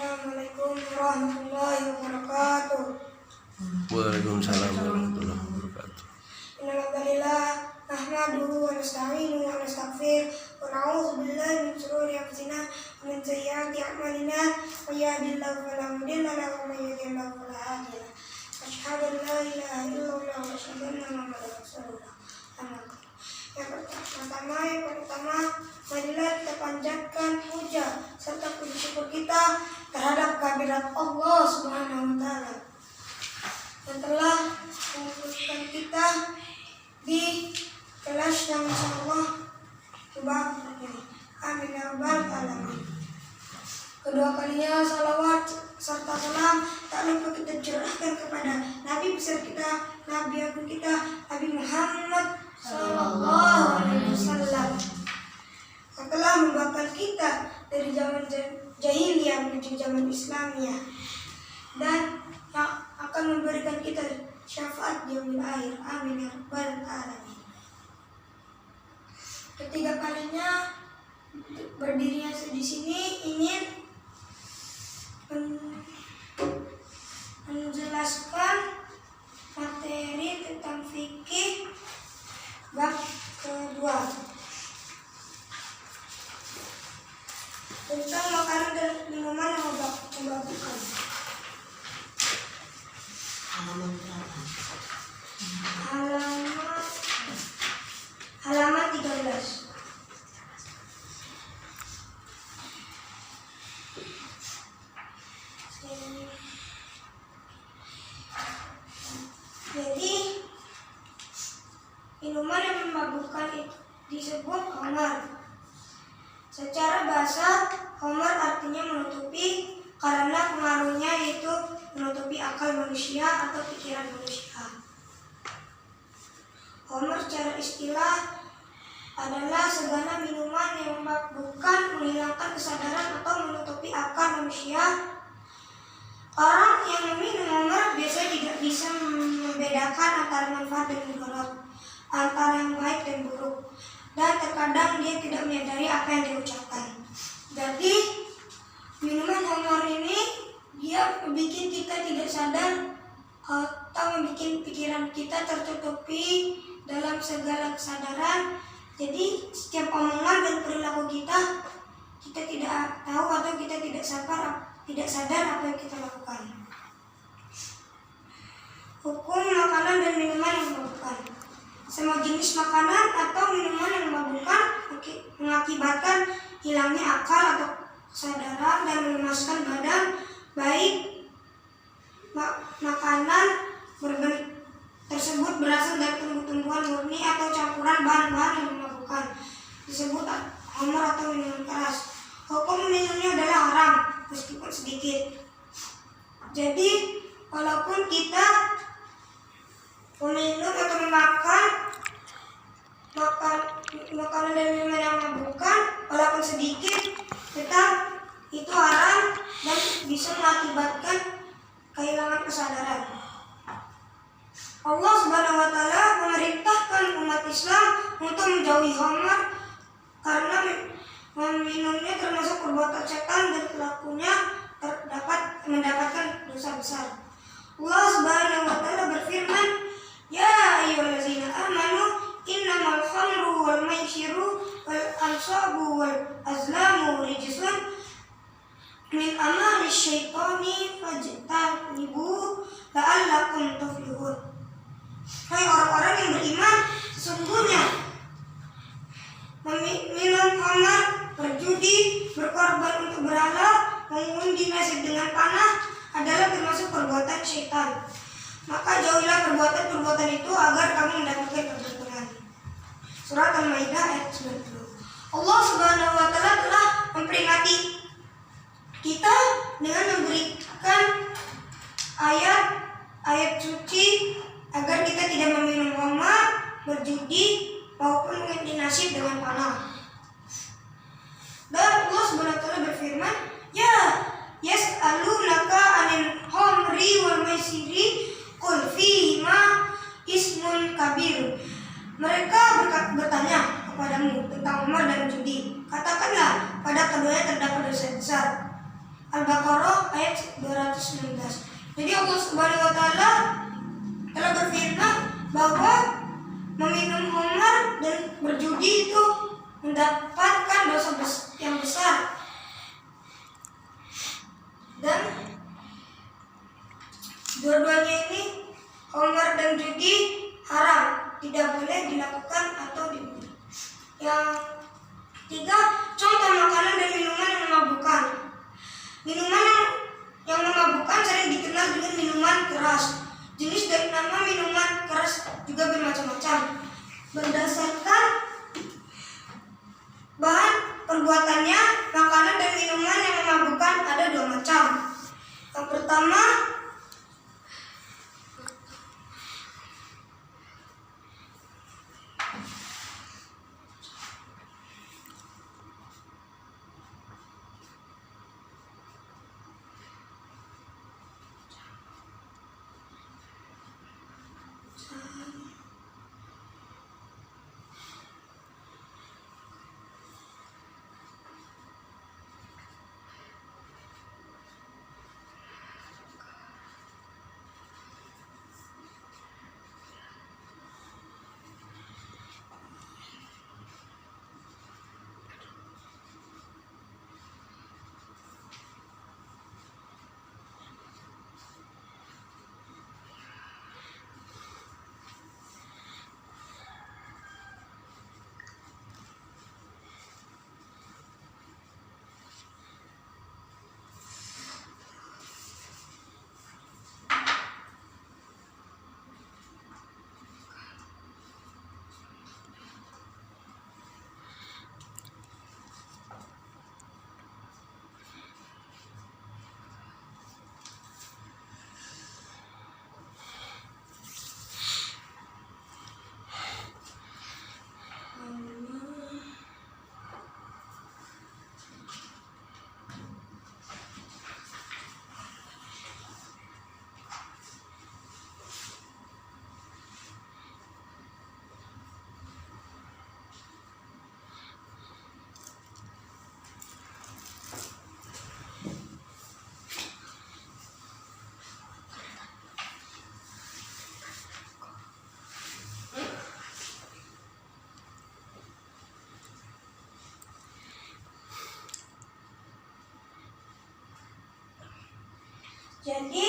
Assalamualaikum warahmatullahi wabarakatuh. Waalaikumsalam warahmatullahi wabarakatuh. Innalhamdalillah nahmaduhu wa nasta'inuhu wa nastaghfiruh wa na'udzu billahi min shururi anfusina wa min sayyiati a'malina may yahdihillahu fala mudilla lahu wa may yudlil fala hadiya lahu. Asyhadu an la ilaha illallah wa asyhadu anna Muhammadar rasulullah. Yang pertama, marilah kita panjatkan puja serta puji syukur kita terhadap kehadirat Allah Subhanahu wa taala yang telah mengumpulkan kita di kelas yang insyaallah berbahagia ini. Amin ya rabbal alamin. Kedua kalinya salawat serta salam tak lupa kita curahkan kepada Nabi besar kita, Nabi agung kita, Nabi Muhammad Sallallahu Alaihi Wasallam yang telah membawakan kita dari zaman jahiliyah menuju zaman Islamiyah dan yang akan memberikan kita syafaat di yaumil akhir. Amin ya rabbal alamin. Ketiga kalinya berdirinya di sini ingin menjelaskan materi tentang fikih bab kedua tentang makanan dan minuman yang memabukkan. Halaman 13. Jadi minuman yang memabukkan disebut khamar. Secara bahasa, khamar artinya menutupi karena pengaruhnya yaitu menutupi akal manusia atau pikiran manusia. Khamar secara istilah adalah segala minuman yang memabukkan, menghilangkan kesadaran atau menutupi akal manusia. Orang yang meminum khamar biasanya tidak bisa membedakan antara manfaat dan mudarat, antara yang baik dan buruk, dan terkadang dia tidak menyadari apa yang dia ucapkan. Jadi minuman khamar ini dia membuat kita tidak sadar atau membuat pikiran kita tertutupi dalam segala kesadaran. Jadi setiap omongan dan perilaku kita tidak tahu atau kita tidak sadar apa yang kita lakukan. Hukum makanan dan minuman yang memabukkan. Semua jenis makanan atau minuman yang memabukkan mengakibatkan hilangnya akal atau kesadaran dan melemaskan badan, baik makanan tersebut berasal dari tumbuh-tumbuhan murni atau campuran bahan-bahan yang memabukkan, disebut khamar atau minuman keras. Hukum minumnya adalah haram meskipun sedikit. Jadi walaupun kita meminum atau memakan makanan dan minuman yang memabukkan walaupun sedikit, tetap itu haram dan bisa mengakibatkan kehilangan kesadaran. Allah Subhanahu wa taala memerintahkan umat Islam untuk menjauhi khamar karena meminumnya termasuk perbuatan setan dan pelakunya mendapatkan dosa besar. Allah Subhanahu wa taala berfirman, "Ya ayyuhallazina amanu innamal khamru wal maisiru wal ansabu wal azlamu rijsun min amali syaitani fajtanibu la'allakum tuflihun." Hai orang-orang yang beriman, sesungguhnya minum khamar, berjudi, berkorban untuk berhala, mengundi nasib dengan panah adalah termasuk perbuatan syaitan. Maka jauhilah perbuatan-perbuatan itu agar kamu mendapatkan keberuntungan. Surat Al-Maidah ayat 90. Allah Subhanahu wa taala telah memperingati kita dengan memberikan ayat suci agar kita tidak meminum khamar, berjudi maupun mengundi nasib dengan panah. Dan Allah Subhanahu wa taala berfirman, "Ya yas'alunaka 'anil khamri wal maisiri qul fihima ismun kabir." Mereka bertanya kepadamu tentang khamar dan judi. Katakanlah, pada keduanya terdapat dosa besar. Al-Baqarah ayat 216. Jadi Allah Subhanahu wa taala telah berfirman bahwa meminum khamar dan berjudi itu mendapatkan dosa yang besar. Dan dua-duanya ini, khamar dan judi, haram, tidak boleh dilakukan atau dibuat. Yang tiga, contoh makanan dan minuman yang memabukkan. Minuman yang memabukkan sering dikenal dengan minuman keras. Jenis dan nama minuman keras juga bermacam-macam. Berdasarkan bahan perbuatannya, makanan dan minuman yang memabukkan ada dua macam. Yang pertama, jadi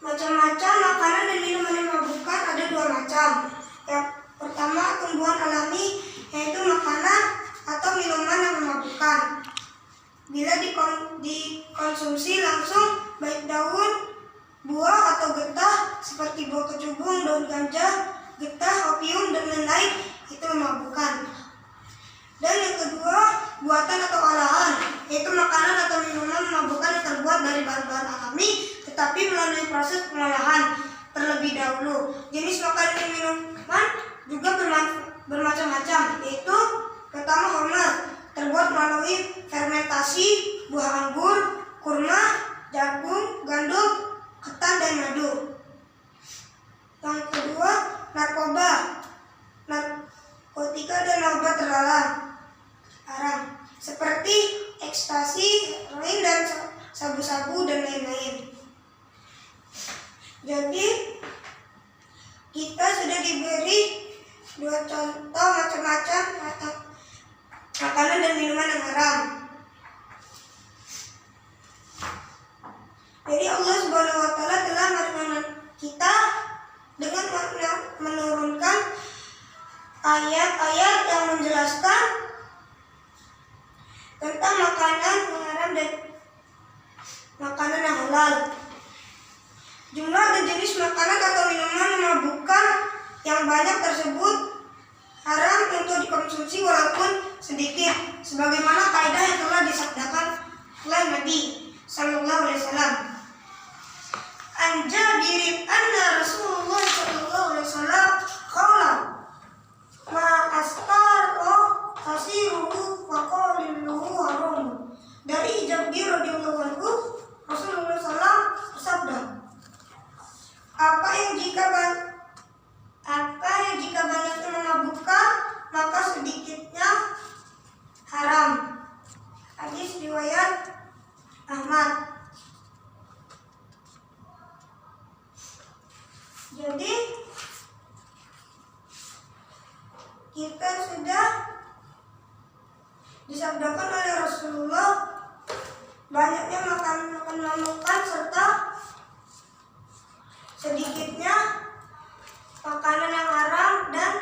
macam-macam makanan dan minuman yang memabukkan ada dua macam. Yang pertama, tumbuhan alami, yaitu makanan atau minuman yang memabukkan. Bila dikonsumsi langsung, baik daun, buah atau getah seperti buah kecubung, daun ganja, getah, opium, dan lain-lain, itu memabukkan. Dan yang kedua, buatan atau olahan, yaitu makanan atau minuman memabukkan yang terbuat dari bahan-bahan alami tetapi melalui proses pengolahan terlebih dahulu. Jenis makanan dan minuman juga bermacam-macam, yaitu pertama, khamar, terbuat melalui fermentasi buah anggur, kurma, jagung, gandum, ketan, dan madu. Yang kedua, narkoba, narkotika dan obat terlarang haram seperti ekstasi, heroin, dan sabu-sabu dan lain-lain. Jadi kita sudah diberi dua contoh macam-macam makanan dan minuman yang haram. Jadi Allah Subhanahu wa taala telah meringankan kita dengan menurunkan ayat-ayat yang menjelaskan tentang makanan yang haram dan makanan yang halal. Jumlah dan jenis makanan atau minuman memabukkan yang banyak tersebut haram untuk dikonsumsi walaupun sedikit, sebagaimana kaidah yang telah disabdakan oleh Nabi Sallallahu Alaihi Wasallam. An Jabirin anna Rasulullah Sallallahu Alaihi Wasallam qala ma astaro tasiruhu wa qaliluhu haram. Dari Jabir radhiyallahu anhu, Rasulullah SAW bersabda, apa yang jika banyaknya memabukkan, maka sedikitnya Disabdakan oleh Rasulullah, banyaknya makan mamukan serta sedikitnya makanan yang haram dan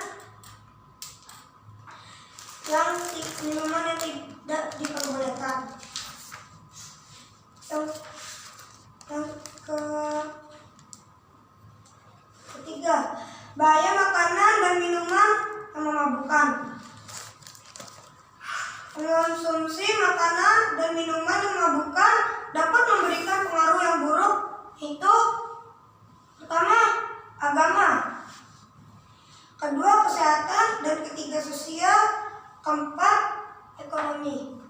yang minuman yang tidak diperbolehkan. Yang ketiga, bahaya makanan dan minuman yang memabukkan. Mengonsumsi makanan dan minuman yang memabukkan dapat memberikan pengaruh yang buruk, yaitu pertama, agama, kedua, kesehatan, dan ketiga, sosial, keempat, ekonomi.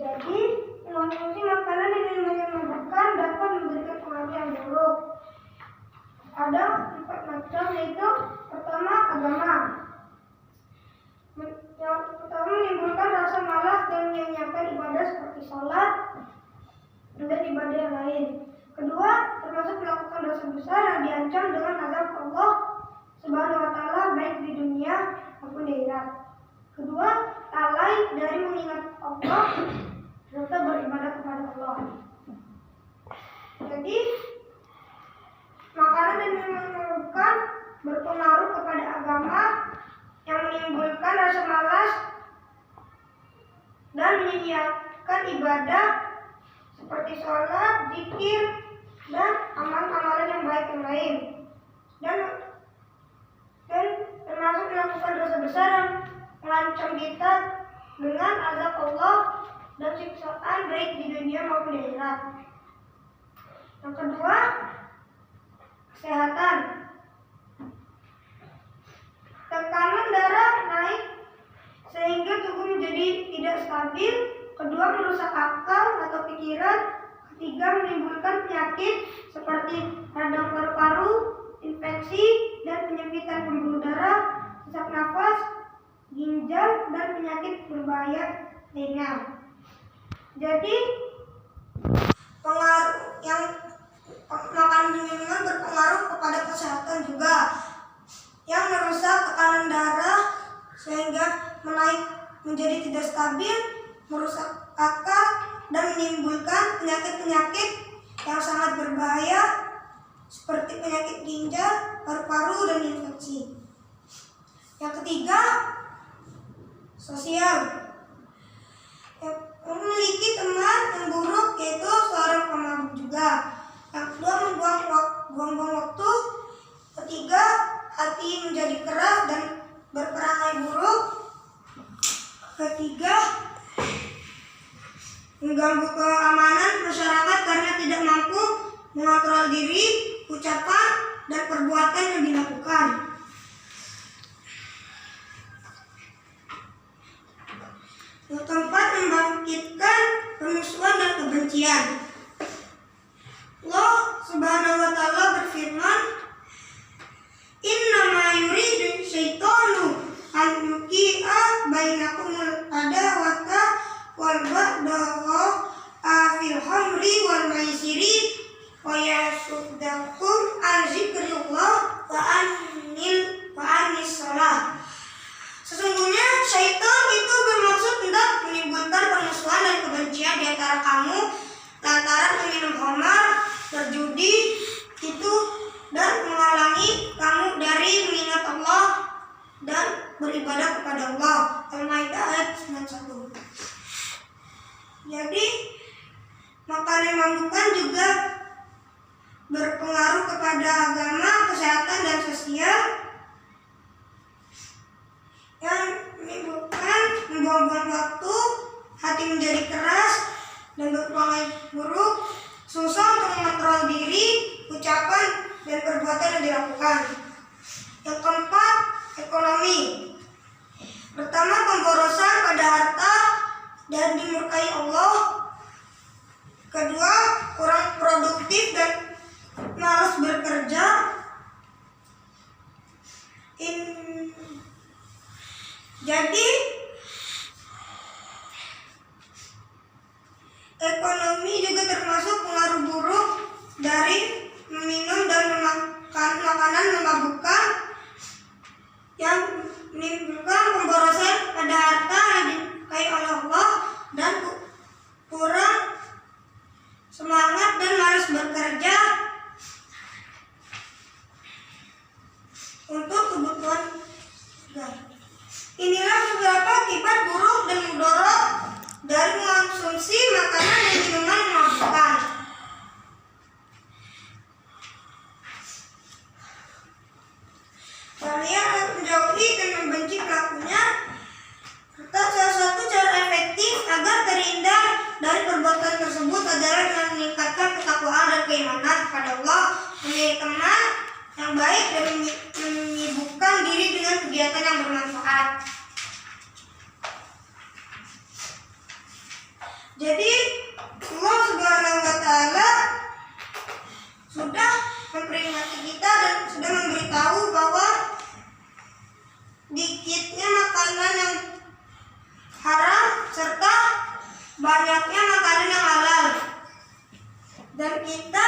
Jadi, mengonsumsi makanan dan minuman yang memabukkan dapat memberikan pengaruh yang buruk. Ada 4 macam, yaitu pertama, agama. Yang pertama, menimbulkan rasa malas dan menyanyiakan ibadah seperti sholat dan ibadah yang lain. Kedua, termasuk melakukan dosa besar yang diancam dengan azab Allah Subhanahu wa Ta'ala baik di dunia maupun di akhirat. Kedua, lalai dari mengingat Allah serta beribadah kepada Allah. Jadi, makanan dan minuman memabukkan berpengaruh kepada agama yang menimbulkan rasa malas dan menyanyiakan ibadah seperti sholat, zikir, dan amalan-amalan yang baik yang lain. Dan termasuk melakukan dosa besar yang mengancam kita dengan azab Allah dan siksaan baik di dunia maupun di akhirat. Yang kedua, kesehatan. Tekanan darah naik sehingga tubuh menjadi tidak stabil. Kedua, merusak akal atau pikiran. Ketiga, menimbulkan penyakit seperti radang paru-paru, infeksi dan penyempitan pembuluh darah, sesak nafas, ginjal, dan penyakit berbahaya lainnya. Jadi, pengaruh yang makanan dan minuman berpengaruh kepada kesehatan juga, yang merusak tekanan darah sehingga menjadi tidak stabil, merusak akal, dan menimbulkan penyakit-penyakit yang sangat berbahaya seperti penyakit ginjal, paru-paru, dan infeksi. Yang ketiga, sosial. Memiliki teman yang buruk yaitu seorang pemabuk juga. Yang kedua, membuang-buang waktu. Ketiga, hati menjadi keras dan berperangai buruk. Ketiga, mengganggu keamanan masyarakat karena tidak mampu mengontrol diri, ucapan, dan perbuatan yang dilakukan. Yang keempat, membangkitkan permusuhan dan kebencian. Allah Subhanahu wa Ta'ala berfirman, "Innama yuridu syaitanu an yuqi'a bainakumul adawata wal baghdha fil khamri wal maisiri wa yasuddakum an zikrillah wa anis shalah." Sesungguhnya syaitan itu bermaksud hendak menimbulkan permusuhan dan kebencian di antara kamu lantaran meminum khamar, berjudi itu, dan menghalangi kamu dari mengingat Allah dan beribadah kepada Allah. Al-Maidah ayat 91. Jadi makanan yang memabukkan juga berpengaruh kepada agama, kesehatan, dan sosial, yang menimbulkan membuang-buang waktu, hati menjadi keras dan berperangai buruk, susah untuk mengontrol diri, ucapan, dan perbuatan yang dilakukan. Yang keempat, ekonomi. Pertama, pemborosan pada harta dan dimurkai Allah. Kedua, kurang produktif dan malas bekerja. Jadi ekonomi juga termasuk pengaruh buruk dari meminum dan memakan makanan memabukkan yang menimbulkan pemborosan pada harta yang dinikahi oleh Allah dan kurang semangat dan malas bekerja untuk kebutuhan negara. Inilah beberapa akibat buruk dan mudarat dari mengonsumsi makanan dan minuman memabukkan. Kalian harus menjauhi dan membenci pelakunya. Serta salah satu cara efektif agar terhindar dari perbuatan tersebut adalah dengan meningkatkan ketakwaan dan keimanan kepada Allah, memilih teman yang baik, dan menyibukkan diri dengan kegiatan yang bermanfaat. Jadi Allah Subhanahu wa Ta'ala sudah memperingati kita dan sudah memberitahu bahwa dikitnya makanan yang haram serta banyaknya makanan yang halal, dan kita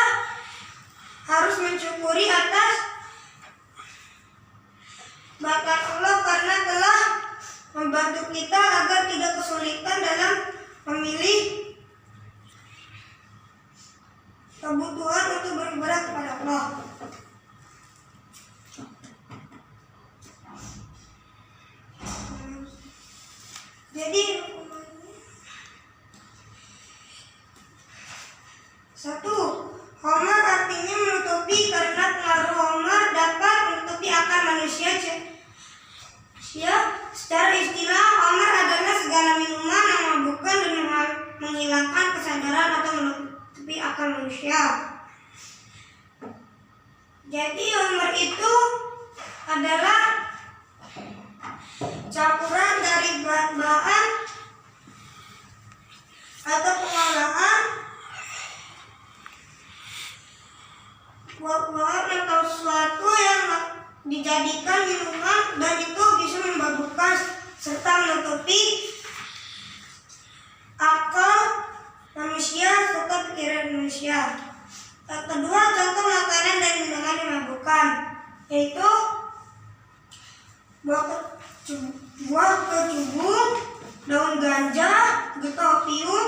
harus mensyukuri atas berkat Allah karena telah membantu kita agar tidak kesulitan dalam memilih kebutuhan untuk beribadah kepada Allah. Jadi, satu, khamar artinya menutupi karena pengaruh khamar dapat menutupi akal manusia. Secara istilah, khamar adalah segala minuman yang memabukkan dan menghilangkan kesadaran atau menutupi akal manusia. Jadi khamar itu adalah campuran dari bahan atau pengolahan buah-buahan atau sesuatu yang dijadikan minuman, dan itu bisa memabukkan serta menutupi akal manusia serta pikiran manusia. Yang kedua, contoh makanan dan minuman yang memabukkan yaitu buah kecubung, daun ganja, getah opium,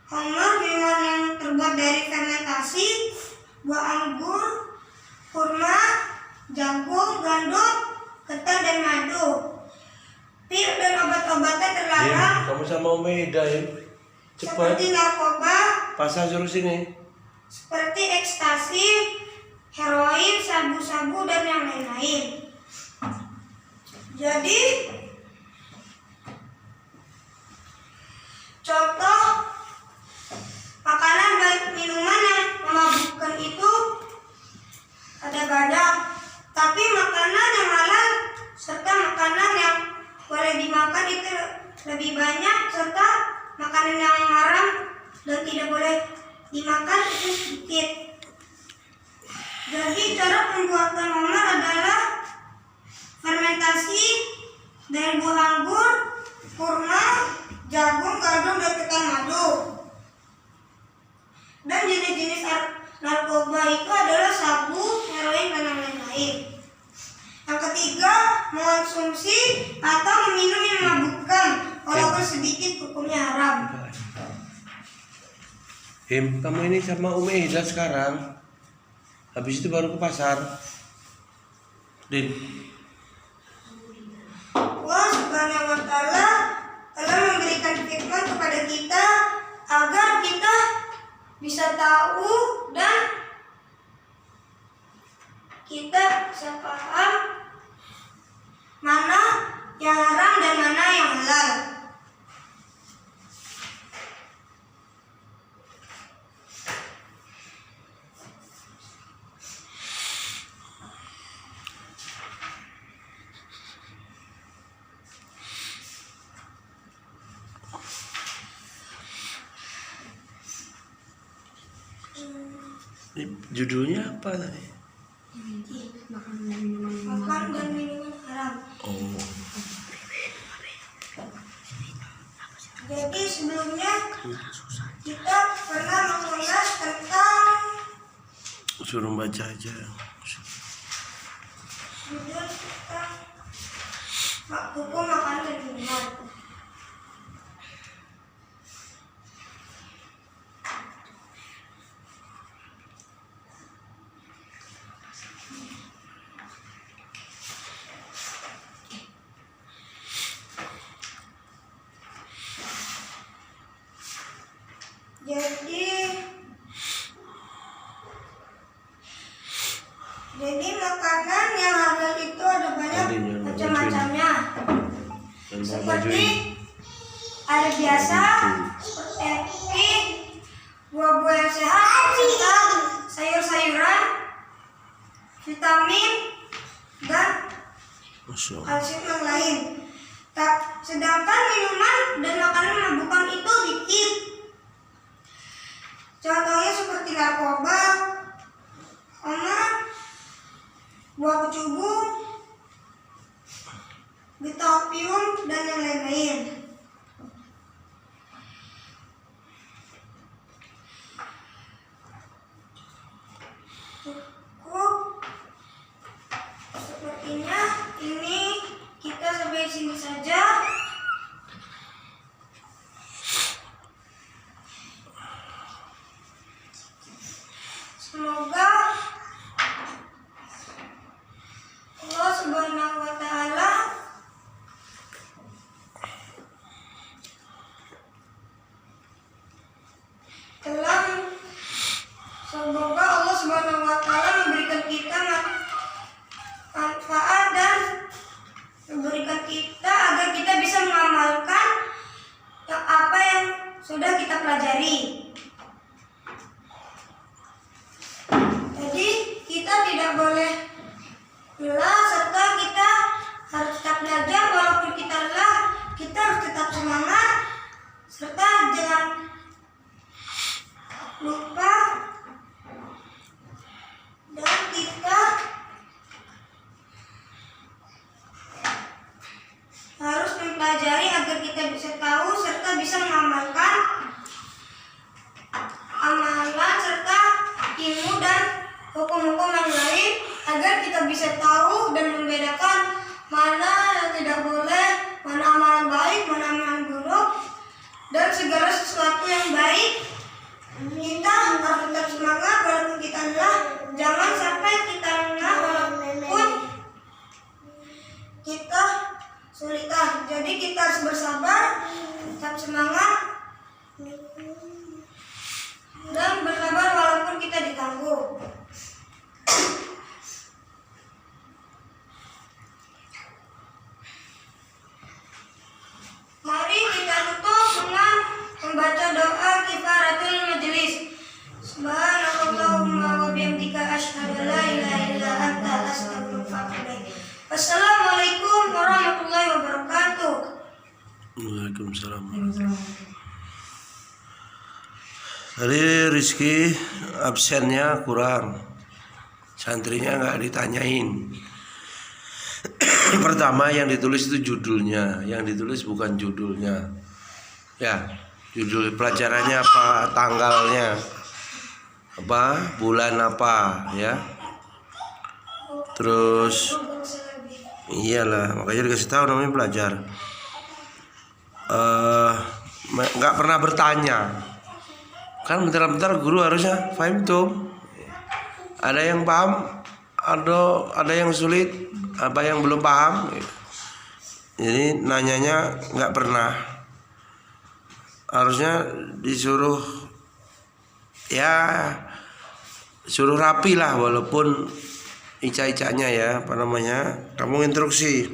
homer, minuman yang terbuat dari fermentasi, buah anggur, kurma, jagung, gandum, ketan, dan madu. Pil dan obat-obatan terlarang Kamu sama Umi Ida, cepat. seperti narkoba, Pasang suruh sini. seperti ekstasi, heroin, sabu-sabu, dan yang lain-lain. Jadi, contoh makanan dan minuman yang memabukkan itu ada banyak, tapi makanan yang halal serta makanan yang boleh dimakan itu lebih banyak, serta makanan yang haram dan tidak boleh dimakan itu sedikit. Jadi cara pembuatan homer adalah fermentasi dari buah anggur, kurma, jagung, gandum, dan ketan madu. Dan jenis-jenis narkoba itu adalah sabu, heroin, dan yang lain-lain. Yang ketiga, mengonsumsi atau meminum yang memabukkan, walaupun sedikit hukumnya haram. Kamu ini sama Umi Ida sekarang. Habis itu baru ke pasar. Din. Allah Subhanahu wa Ta'ala telah memberikan firman kepada kita agar kita bisa tahu dan kita bisa paham mana yang haram dan mana yang halal. Ini judulnya apa tadi? Makan dan minuman haram. Oh. Jadi sebelumnya kita pernah mengulas tentang Suruh baca aja. judul tentang hukum makan dan minuman. Jadi makanan yang halal itu ada banyak macam-macamnya. Seperti air biasa, seperti buah-buah yang sehat, serta sayur-sayuran, vitamin, dan kalsium yang lain. Sedangkan minuman dan makanan memabukkan itu dikit. Contohnya seperti narkoba, homer, buah kecubung, getah opium, dan yang lain-lain. Cukup. Sepertinya ini kita sampai sini saja. Semoga Allah Subhanahu wa Ta'ala memberikan kita manfaat dan memberikan kita agar kita bisa mengamalkan apa yang sudah kita pelajari. Jadi kita tidak boleh lelah, serta kita harus tetap belajar. Walaupun kita lelah, kita harus tetap semangat, serta jangan lupa dan kita harus mempelajari agar kita bisa tahu serta bisa mengamalkan amalan serta ilmu dan hukum-hukum yang lain, agar kita bisa tahu dan membedakan mana yang tidak boleh, mana amalan baik, mana amalan kita harus bersabar, tetap semangat, dan bersabar walaupun kita diganggu. Mari kita tutup dengan membaca doa kifaratul majelis. Subhanallahumma wa bihamdika asyhadu an la ilaha illa anta astaghfiruka wa atubu ilaik. Wassalamualaikum warahmatullahi wabarakatuh. Waalaikumsalam. Tadi Rizky absennya kurang, santrinya nggak ditanyain. Pertama yang ditulis itu judulnya, yang ditulis bukan judulnya. Ya, judul pelajarannya apa, tanggalnya apa, bulan apa, ya. Terus iyalah, makanya dikasih tahu namanya pelajar. Nggak pernah bertanya. Kan bentar-bentar guru harusnya faham tuh. Ada yang paham, ada yang sulit, apa yang belum paham. Jadi nanyanya nggak pernah. Harusnya disuruh ya suruh rapi lah, walaupun ica-icanya ya, apa namanya, kamu instruksi.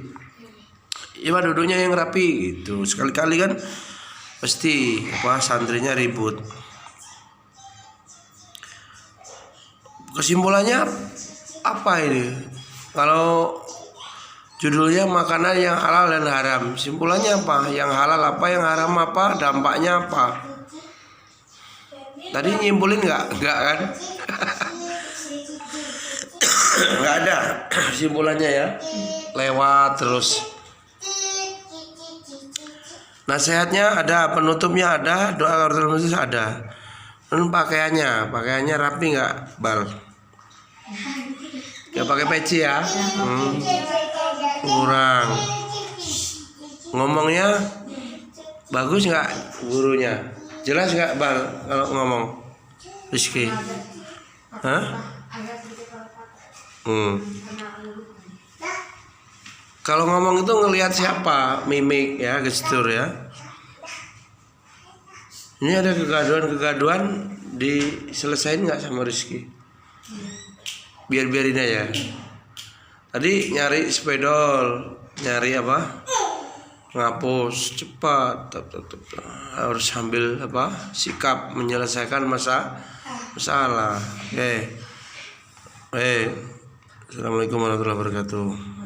Ya duduknya yang rapi gitu. Sekali-kali kan pasti apa santrinya ribut. Kesimpulannya apa ini? Kalau judulnya makanan yang halal dan haram, simpulannya apa? Yang halal apa, yang haram apa, dampaknya apa? Tadi nyimpulin nggak kan? Nggak ada simpulannya ya, lewat terus. Nasihatnya ada, penutupnya ada, doa kafaratul majelis ada. Dan pakaiannya rapi nggak, Bal? Ya pakai peci ya. Kurang. Ngomongnya bagus nggak gurunya? Jelas nggak, Bal, kalau ngomong? Rizky? Hah? Kalau ngomong itu ngelihat siapa, mimik ya, gestur ya. Ini ada kegaduhan diselesain nggak sama Rizky? Biarin aja. Tadi nyari spidol, nyari apa? Ngapus cepat, harus sambil apa? Sikap menyelesaikan masalah. Assalamualaikum warahmatullahi wabarakatuh.